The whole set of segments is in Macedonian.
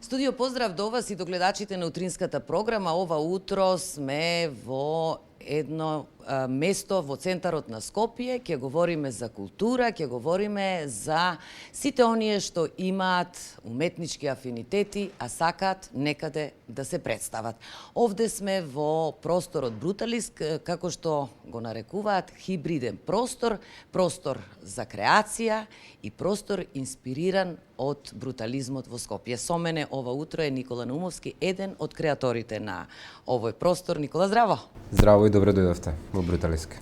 Студио поздрав до вас и до гледачите на утринската програма. Ова утро сме во едно место во центарот на Скопје. Ќе говориме за култура, ќе говориме за сите оние што имаат уметнички афинитети, а сакаат некаде да се представат. Овде сме во просторот Бруталиск, како што го нарекуваат хибриден простор, простор за креација и простор инспириран од брутализмот во Скопје. Со мене ова утро е Никола Наумовски, еден од креаторите на овој простор. Никола, здраво! Здраво и добре дојдовте во Бруталиск.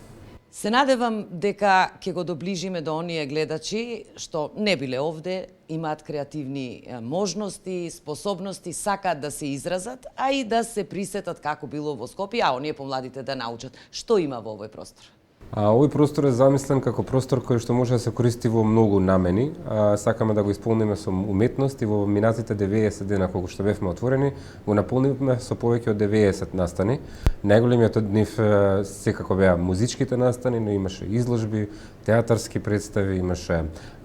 Се надевам дека ќе го доближиме до оние гледачи што не биле овде, имаат креативни можности, способности, сакаат да се изразат, а и да се присетат како било во Скопје, а оние помладите да научат што има во овој простор. Овој простор е замислен како простор кој што може да се користи во многу намени. Сакаме да го исполниме со уметност и во минатите 90 дена кога што бевме отворени, го наполнивме со повеќе од 90 настани. Најголемиот од нив секако беа музичките настани, но имаше изложби, театарски представи, имаше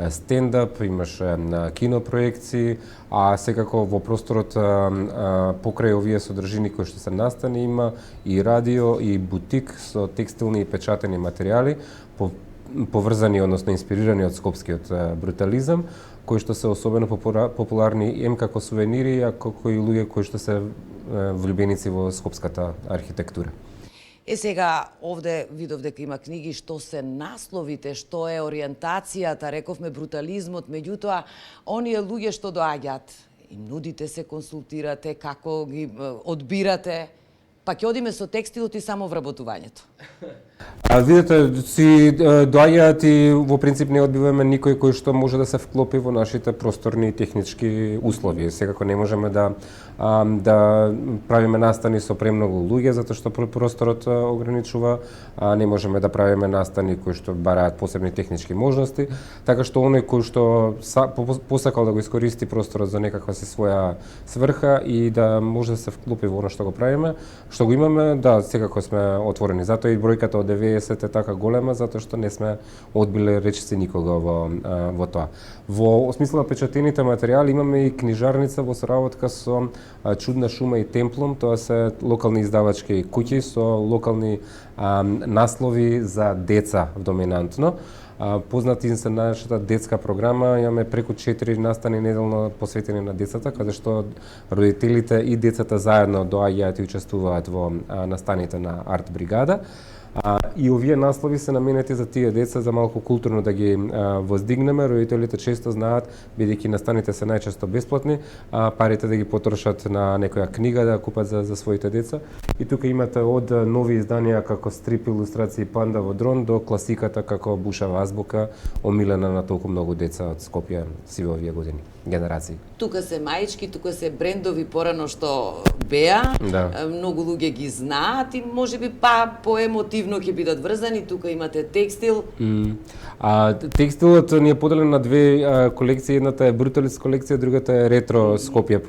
стендап, имаше кинопроекции, а секако во просторот покрај овие содржини кои што се настани има и радио и бутик со текстилни и печатени материјали, поврзани, односно инспирирани од скопскиот брутализам, кои што се особено популарни ем како сувенири, а како и луѓе кои што се влюбеници во скопската архитектура. Сега, овде видов дека има книги, што се насловите, што е ориентацијата, рековме брутализмот, меѓутоа, оние луѓе што доаѓаат, им нудите се, консултирате, како ги одбирате, па ќе одиме со текстилот и само вработувањето. Видете, си доаѓаат и во принцип не одбиваме никој кој што може да се вклопи во нашите просторни и технички услови. Секако не можеме да правиме настани со премногу луѓе, затоа што просторот ограничува, не можеме да правиме настани кои што бараат посебни технички можности, така што оној кој што посакал да го искористи просторот за некаква си своја сврха и да може да се вклопи во она што го правиме, што го имаме, да, секако сме отворени. Затоа и бројката од 90 е така голема, затоа што не сме одбиле речиси никога во тоа. Во смисла на печатените материјали имаме и книжарница во соработка со Чудна шума и Темплум, тоа се локални издавачки куќи со локални наслови за деца доминантно. Познати се нашата детска програма, имаме преку 4 настани неделно посветени на децата, каде што родителите и децата заедно доаѓаат и учествуваат во настаните на Арт бригада. И овие наслови се наменети за тие деца, за малку културно да ги воздигнеме. Родителите често знаат, бидејќи настаните се најчесто бесплатни, парите да ги потрошат на некоја книга да купат за своите деца. И тука имате од нови изданија како стрип илустрации Панда во дрон до класиката како Бушава азбука, омилена на толку многу деца од Скопје сиве овие години, генерации. Тука се маички, тука се брендови порано што беа, да. Многу луѓе ги знаат и можеби поемотивно ќе бидат врзани. Тука имате текстил. Текстилот ни е поделен на две колекции. Едната е Бруталиск колекција, другата е Ретро Скопје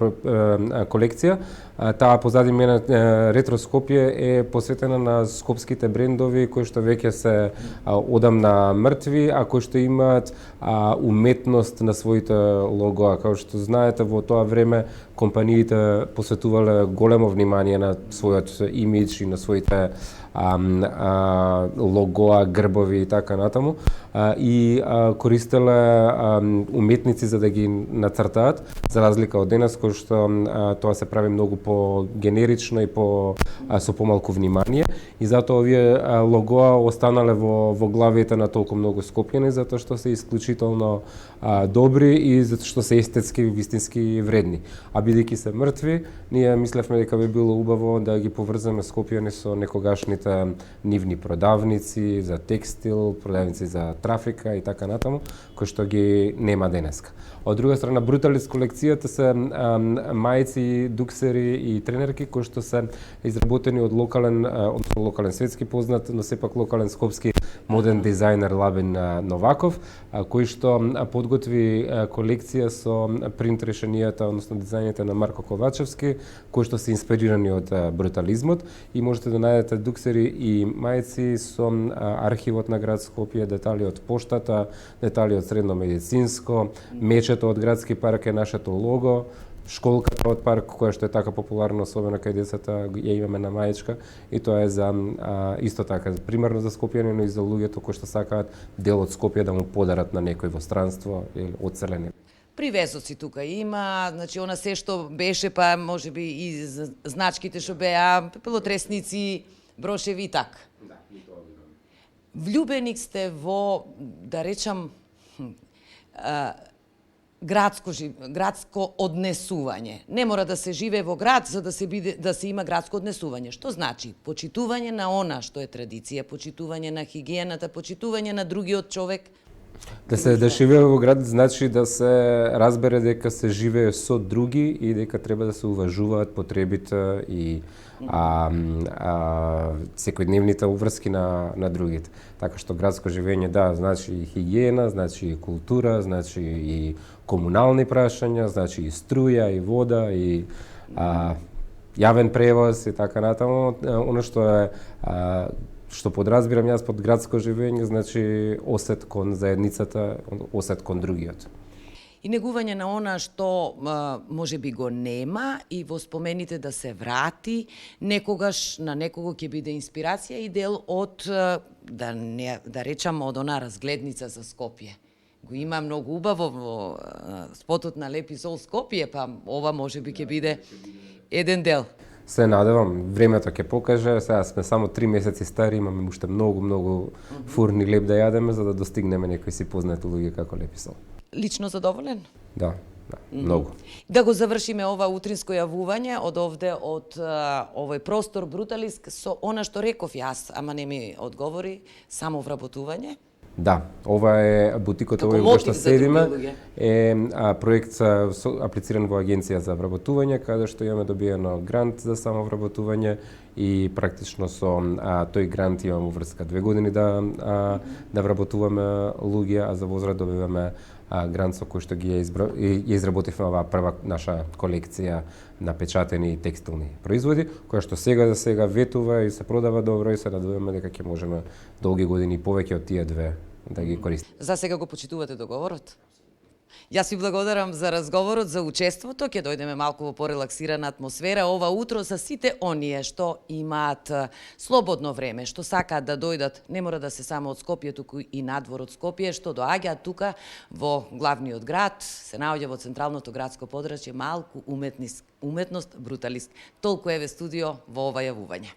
колекција. Таа позади мене Ретро Скопје е посветена на скопските брендови кои што веќе се одамна мртви, а кои што имаат уметност на своите логоа. Како што знаете, во тоа време компаниите посветувале големо внимание на својот имидж и на своите логоа, грбови и така натаму, и користеле уметници за да ги нацртаат, за разлика од денес кој што тоа се прави многу по-генерично и со помалку внимание, и затоа овие логоа останале во главите на толку многу скопјани, затоа што се исклучително добри и затоа што се естетски вистински вредни. А бидејќи се мртви, ние мислевме дека би било убаво да ги поврземе скопјани со некогашните нивни продавници за текстил, продавници за трафика и така натаму, кои што ги нема денеска. Од друга страна, Бруталиск колекцијата се мајци, дуксери и тренерки кои што се изработени од локален светски познат, но сепак локален скопски моден дизајнер Лабен Новаков, кој што подготви колекција со принт решенијата, односно дизајните на Марко Ковачевски, кои што се инспирирани од брутализмот, и можете да најдете дуксери и мајци со архивот на град Скопје, детали од поштата, детали од средно медицинско, мечето од градски парк е нашето лого, школката од парк, која што е така популарна, особено кај децата, ја имаме на Маечка, и тоа е за исто така примерно за Скопјани, но и за луѓето кои што сакаат дел од Скопје да му подарат на некој во странство или одселени. Привезоци тука има, значи она се што беше, па можеби и значките што беа, пепелотресници, брошеви и така. Да, и тоа видам. Влюбеник сте во, да речам, градско однесување. Не мора да се живее во град за да се има градско однесување. Што значи? Почитување на она што е традиција, почитување на хигиената, почитување на другиот човек. Да живее во град значи да се разбере дека се живее со други и дека треба да се уважуваат потребите и секојдневните обврски на другите. Така што градско живење, да, значи и хигиена, значи и култура, значи и комунални прашања, значи и струја, и вода, и јавен превоз и така натаму. Оно што е што подразбирам јас под градско живење, значи осет кон заедницата, осет кон другиот. И негување на она што може би го нема и во спомените да се врати, некогаш на некого ќе биде инспирација и дел од, да речам, од она разгледница за Скопје. Го има многу убаво во спотот на Леп и Зол Скопје, па ова може би ќе биде еден дел. Се надевам, времето ќе покаже, сега сме само 3 месеци стари, имаме уште многу фурни леп да јадеме за да достигнеме некои си познати луѓе како Леп и Зол. Лично задоволен? Да, многу. Да го завршиме ова утринско јавување од овде, од овој простор Бруталиск со она што реков јас, ама не ми одговори, само вработување. Да, ова е бутикот овој во што седиме, е проект аплициран во Агенција за вработување, каде што имаме добиено грант за самовработување и практично со тој грант имаме врска 2 години да вработуваме луѓе, а за возврат добиваме грант со кој што ги изработивме оваа прва наша колекција на печатени текстилни производи, која што сега за сега ветува и се продава добро и се надеваме дека ќе можеме долги години повеќе од тие две да ги користиме. За сега го почитувате договорот? Јас ви благодарам за разговорот, за учеството. Ќе дојдеме малку во порелаксирана атмосфера ова утро за сите оние што имаат слободно време, што сакаат да дојдат, не мора да се само од Скопје, туку и надвор од Скопје, што доаѓаат тука во главниот град, се наоѓа во централното градско подрачје малку уметност Бруталиск. Толку еве студио во ова јавување.